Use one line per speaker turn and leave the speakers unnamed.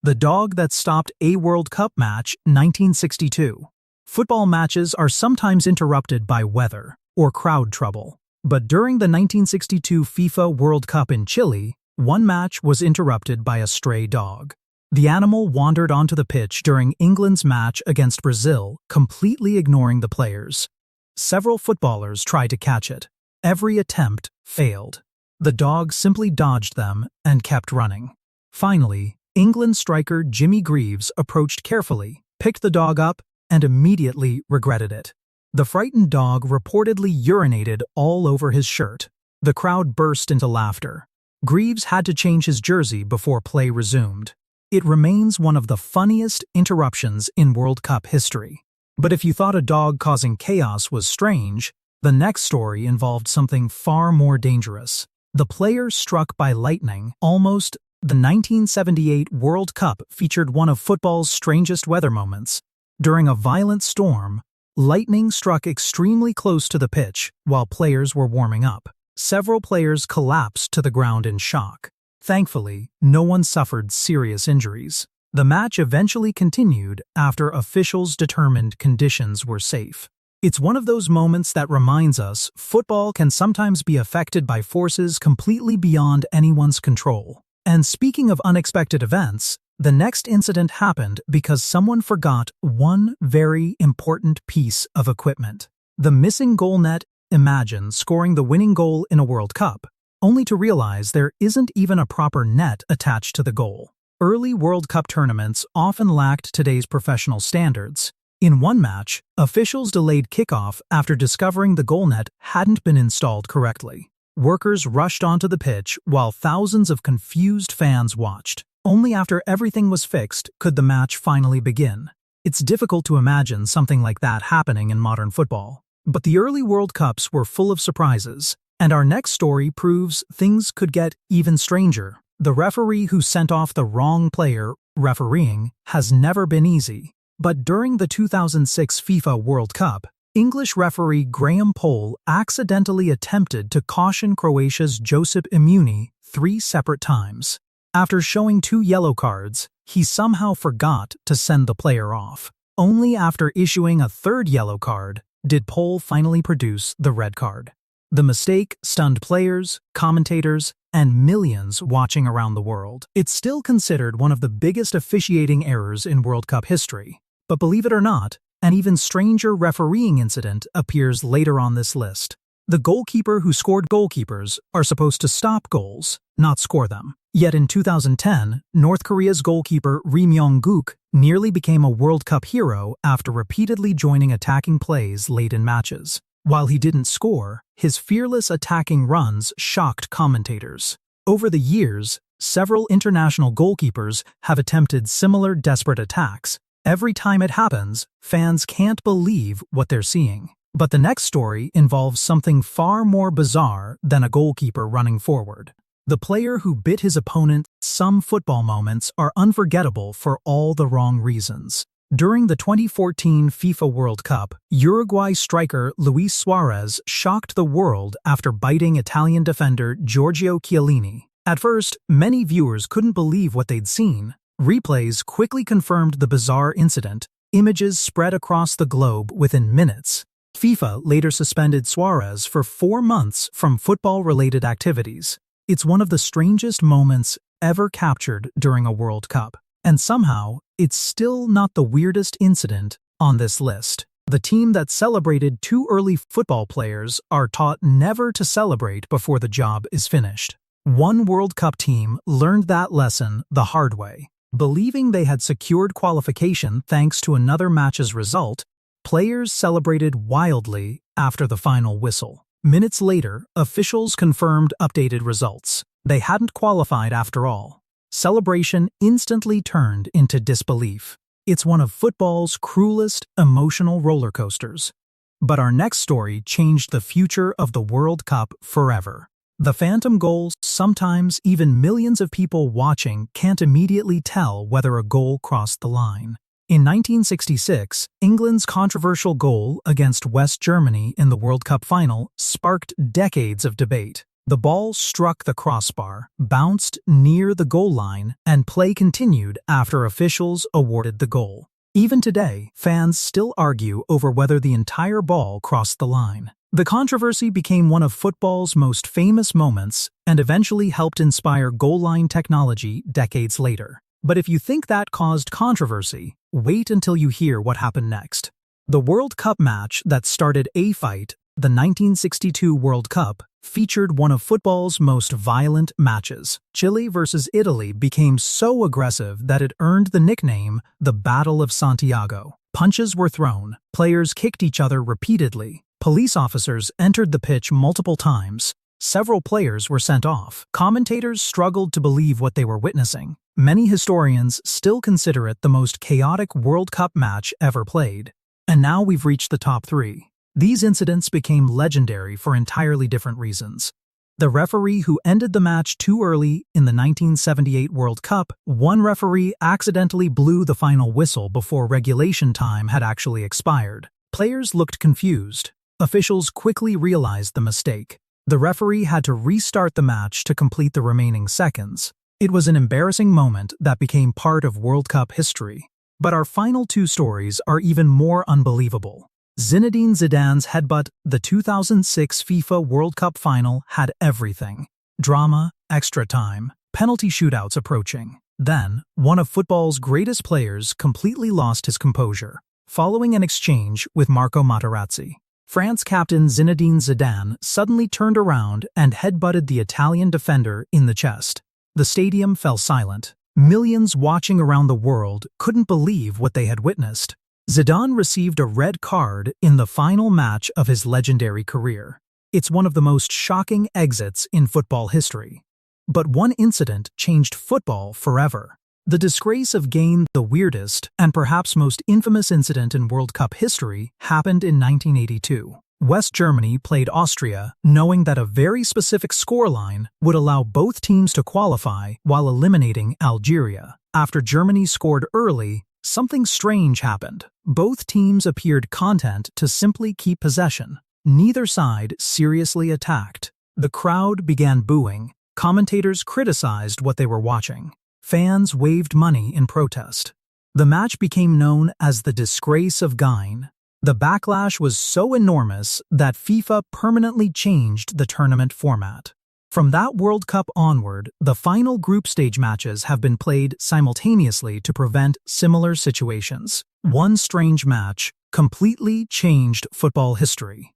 The dog that stopped a World Cup match, 1962. Football matches are sometimes interrupted by weather or crowd trouble. But during the 1962 FIFA World Cup in Chile, one match was interrupted by a stray dog. The animal wandered onto the pitch during England's match against Brazil, completely ignoring the players. Several footballers tried to catch it. Every attempt failed. The dog simply dodged them and kept running. Finally, England striker Jimmy Greaves approached carefully, picked the dog up, and immediately regretted it. The frightened dog reportedly urinated all over his shirt. The crowd burst into laughter. Greaves had to change his jersey before play resumed. It remains one of the funniest interruptions in World Cup history. But if you thought a dog causing chaos was strange, the next story involved something far more dangerous. The player struck by lightning. Almost the 1978 World Cup featured one of football's strangest weather moments. During a violent storm, lightning struck extremely close to the pitch while players were warming up. Several players collapsed to the ground in shock. Thankfully, no one suffered serious injuries. The match eventually continued after officials determined conditions were safe. It's one of those moments that reminds us football can sometimes be affected by forces completely beyond anyone's control. And speaking of unexpected events, the next incident happened because someone forgot one very important piece of equipment. The missing goal net. Imagine scoring the winning goal in a World Cup, only to realize there isn't even a proper net attached to the goal. Early World Cup tournaments often lacked today's professional standards. In one match, officials delayed kickoff after discovering the goal net hadn't been installed correctly. Workers rushed onto the pitch while thousands of confused fans watched. Only after everything was fixed could the match finally begin. It's difficult to imagine something like that happening in modern football. But the early World Cups were full of surprises, and our next story proves things could get even stranger. The referee who sent off the wrong player refereeing has never been easy. But during the 2006 FIFA World Cup, English referee Graham Poll accidentally attempted to caution Croatia's Josip Immuni 3 separate times. After showing 2 yellow cards, he somehow forgot to send the player off. Only after issuing a 3rd yellow card did Poll finally produce the red card. The mistake stunned players, commentators, and millions watching around the world. It's still considered one of the biggest officiating errors in World Cup history. But believe it or not, an even stranger refereeing incident appears later on this list. The goalkeeper who scored. Goalkeepers are supposed to stop goals, not score them. Yet in 2010, North Korea's goalkeeper Ri Myung-guk nearly became a World Cup hero after repeatedly joining attacking plays late in matches. While he didn't score, his fearless attacking runs shocked commentators. Over the years, several international goalkeepers have attempted similar desperate attacks. Every time it happens, fans can't believe what they're seeing. But the next story involves something far more bizarre than a goalkeeper running forward. The player who bit his opponent. Some football moments are unforgettable for all the wrong reasons. During the 2014 FIFA World Cup, Uruguay striker Luis Suarez shocked the world after biting Italian defender Giorgio Chiellini. At first, many viewers couldn't believe what they'd seen. Replays quickly confirmed the bizarre incident. Images spread across the globe within minutes. FIFA later suspended Suarez for 4 months from football-related activities. It's one of the strangest moments ever captured during a World Cup. And somehow, it's still not the weirdest incident on this list. The team that celebrated 2 early football players are taught never to celebrate before the job is finished. One World Cup team learned that lesson the hard way. Believing they had secured qualification thanks to another match's result, players celebrated wildly after the final whistle. Minutes later, officials confirmed updated results. They hadn't qualified after all. Celebration instantly turned into disbelief. It's one of football's cruelest emotional roller coasters. But our next story changed the future of the World Cup forever. The phantom goals. Sometimes even millions of people watching can't immediately tell whether a goal crossed the line. In 1966, England's controversial goal against West Germany in the World Cup final sparked decades of debate. The ball struck the crossbar, bounced near the goal line, and play continued after officials awarded the goal. Even today, fans still argue over whether the entire ball crossed the line. The controversy became one of football's most famous moments and eventually helped inspire goal line technology decades later. But if you think that caused controversy, wait until you hear what happened next. The World Cup match that started a fight, the 1962 World Cup, featured one of football's most violent matches. Chile versus Italy became so aggressive that it earned the nickname the Battle of Santiago. Punches were thrown, players kicked each other repeatedly, police officers entered the pitch multiple times, several players were sent off. Commentators struggled to believe what they were witnessing. Many historians still consider it the most chaotic World Cup match ever played. And now we've reached the top 3. These incidents became legendary for entirely different reasons. The referee who ended the match too early in the 1978 World Cup, one referee accidentally blew the final whistle before regulation time had actually expired. Players looked confused. Officials quickly realized the mistake. The referee had to restart the match to complete the remaining seconds. It was an embarrassing moment that became part of World Cup history. But our final 2 stories are even more unbelievable. Zinedine Zidane's headbutt, the 2006 FIFA World Cup final, had everything. Drama, extra time, penalty shootouts approaching. Then, one of football's greatest players completely lost his composure, following an exchange with Marco Materazzi. France captain Zinedine Zidane suddenly turned around and headbutted the Italian defender in the chest. The stadium fell silent. Millions watching around the world couldn't believe what they had witnessed. Zidane received a red card in the final match of his legendary career. It's one of the most shocking exits in football history. But one incident changed football forever. The disgrace of gain, the weirdest and perhaps most infamous incident in World Cup history, happened in 1982. West Germany played Austria, knowing that a very specific scoreline would allow both teams to qualify while eliminating Algeria. After Germany scored early, something strange happened. Both teams appeared content to simply keep possession. Neither side seriously attacked. The crowd began booing. Commentators criticized what they were watching. Fans waved money in protest. The match became known as the Disgrace of Gain. The backlash was so enormous that FIFA permanently changed the tournament format. From that World Cup onward, the final group stage matches have been played simultaneously to prevent similar situations. One strange match completely changed football history.